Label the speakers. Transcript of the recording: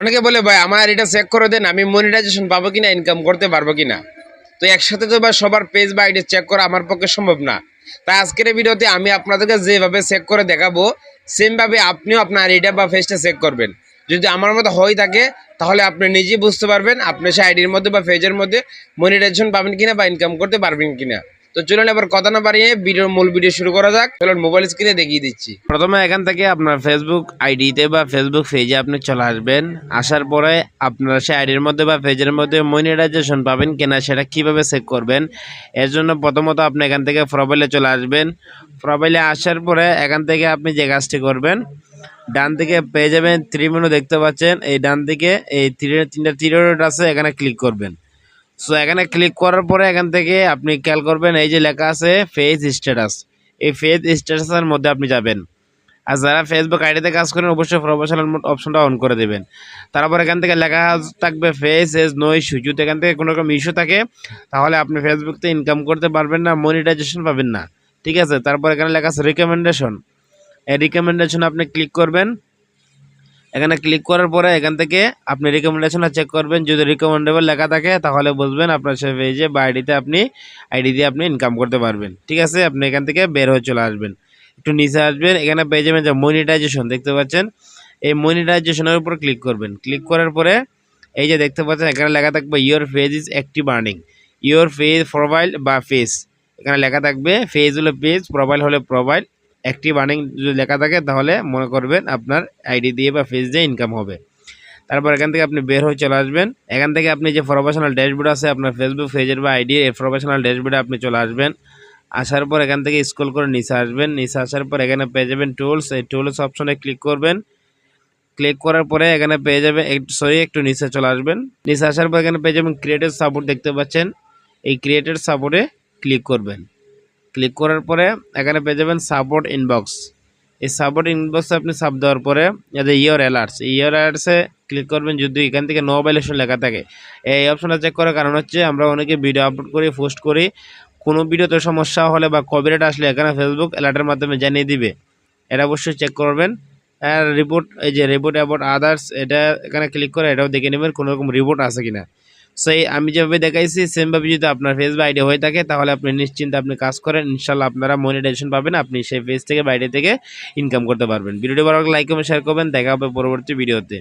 Speaker 1: অনেকে বলে ভাই আমার এটা চেক করে দেন, আমি মনিটাইজেশন পাবো কিনা, ইনকাম করতে পারবো কিনা। তো একসাথে তো ভাই সবার পেজ বা আইডি চেক করা আমার পক্ষে সম্ভব না। তাই আজকের এই ভিডিওতে আমি আপনাদেরকে যেভাবে চেক করে দেখাবো, সেম ভাবে আপনিও আপনার আইডিটা বা পেজটা চেক করবেন। যদি আমার মতো হয়ে থাকে তাহলে আপনি নিজেই বুঝতে পারবেন আপনি সেই আইডির মধ্যে বা পেজের মধ্যে মনিটাইজেশন পাবেন কিনা বা ইনকাম করতে পারবেন কিনা। তো চলুন এবার কথা না বাড়িয়ে মূল ভিডিও শুরু করা যাক। চলুন মোবাইল স্ক্রিনে দেখিয়ে দিচ্ছি। প্রথমে এখান থেকে আপনার ফেসবুক আইডিতে বা ফেসবুক পেজে আপনি চলে আসবেন। আসার পরে আপনার সেই আইডির মধ্যে বা পেজের মধ্যে মনিটাইজেশন পাবেন কিনা সেটা কিভাবে চেক করবেন। এর জন্য প্রথমত আপনি এখান থেকে প্রোফাইলে চলে আসবেন। প্রোফাইলে আসার পরে এখান থেকে আপনি যে কাজটি করবেন, ডান দিকে পেয়ে যাবেন থ্রি মেনু দেখতে পাচ্ছেন। এই ডান দিকে এই তিনটা তীর আছে, এখানে ক্লিক করবেন। সো এখানে ক্লিক করার পরে এখান থেকে আপনি খেয়াল করবেন এই যে লেখা আছে পেজ স্ট্যাটাস। এই পেজ স্ট্যাটাসের মধ্যে আপনি যাবেন। আর যারা ফেসবুক আইডিতে কাজ করেন অবশ্যই প্রফেশনাল মোড অপশনটা অন করে দেবেন। তারপর এখান থেকে লেখা থাকবে ফেস এজ নো ইস্যু। যদি এখান থেকে কোনো রকম ইস্যু থাকে তাহলে আপনি ফেসবুকতে ইনকাম করতে পারবেন না, মনিটাইজেশন পাবেন না। ঠিক আছে, তারপর এখানে লেখা আছে রিকমেন্ডেশন। এই রিকমেন্ডেশন আপনি ক্লিক করবেন। এখানে ক্লিক করার পরে এখান থেকে আপনি রিকমেন্ডেশনটা চেক করবেন। যদি রিকমেন্ডেবল লেখা থাকে তাহলে বুঝবেন আপনার সেই পেজে বা আইডিতে আপনি আইডি দিয়ে আপনি ইনকাম করতে পারবেন। ঠিক আছে, আপনি এখান থেকে বের হয়ে চলে আসবেন, একটু নিচে আসবেন। এখানে পেয়ে যাবেন যে মনিটাইজেশন দেখতে পাচ্ছেন। এই মনিটাইজেশনের উপর ক্লিক করবেন। ক্লিক করার পরে এই যে দেখতে পাচ্ছেন এখানে লেখা থাকবে your page is active earning. Your page profile বা পেজ, এখানে লেখা থাকবে পেজ হলো পেজ, প্রোফাইল হলে প্রোফাইল। অ্যাক্টিভ আর্নিং যদি লেখা থাকে তাহলে মনে করবেন আপনার আইডি দিয়ে বা পেজ দিয়ে ইনকাম হবে। তারপর এখান থেকে আপনি বের হয়ে চলে আসবেন। এখান থেকে আপনি যে প্রফেশনাল ড্যাশবোর্ড আছে আপনার ফেসবুক পেজের বা আইডি, এই প্রফেশনাল ড্যাশবোর্ডে আপনি চলে আসবেন। আসার পর এখান থেকে স্ক্রল করে নিচে আসবেন। নিচে আসার পর এখানে পেয়ে যাবেন টুলস। এই টুলস অপশনে ক্লিক করবেন। ক্লিক করার পরে এখানে পেয়ে যাবেন একটু নিচে চলে আসবেন। নিচে আসার পর এখানে পেয়ে যাবেন ক্রিয়েটেড সাপোর্ট দেখতে পাচ্ছেন। এই ক্রিয়েটেড সাপোর্টে ক্লিক করবেন। ক্লিক করার পরে এখানে পেয়ে যাবেন সাপোর্ট ইনবক্স। এই সাপোর্ট ইনবক্সে আপনি সাপ দেওয়ার পরে ইওর অ্যালার্টসে ক্লিক করবেন। যদি এখান থেকে নো ভাইলেশন লেখা থাকে, এই অপশনটা চেক করার কারণ হচ্ছে আমরা অনেকে ভিডিও আপলোড করি, পোস্ট করি, কোনো ভিডিওতে সমস্যা হলে বা কপিরাইট আসলে এখানে ফেসবুক অ্যালার্টের মাধ্যমে জানিয়ে দিবে। এটা অবশ্যই চেক করবেন। আর রিপোর্ট, এই যে রিপোর্ট অ্যাবাউট আদার্স, এটা এখানে ক্লিক করে এটাও দেখে নেবেন কোনো রকম রিপোর্ট আছে কিনা। সেই আমি যেভাবে দেখাইছি সেমভাবে যদি আপনার পেজ বা আইডি হয়ে থাকে তাহলে আপনি নিশ্চিন্তে আপনি কাজ করেন, ইনশাল্লাহ আপনারা মনিটাইজেশন পাবেন, আপনি সেই পেজ থেকে বা আইডি থেকে ইনকাম করতে পারবেন। ভিডিওটি ভালো লাগলে লাইক কমেন্ট শেয়ার করবেন। দেখা হবে পরবর্তী ভিডিওতে।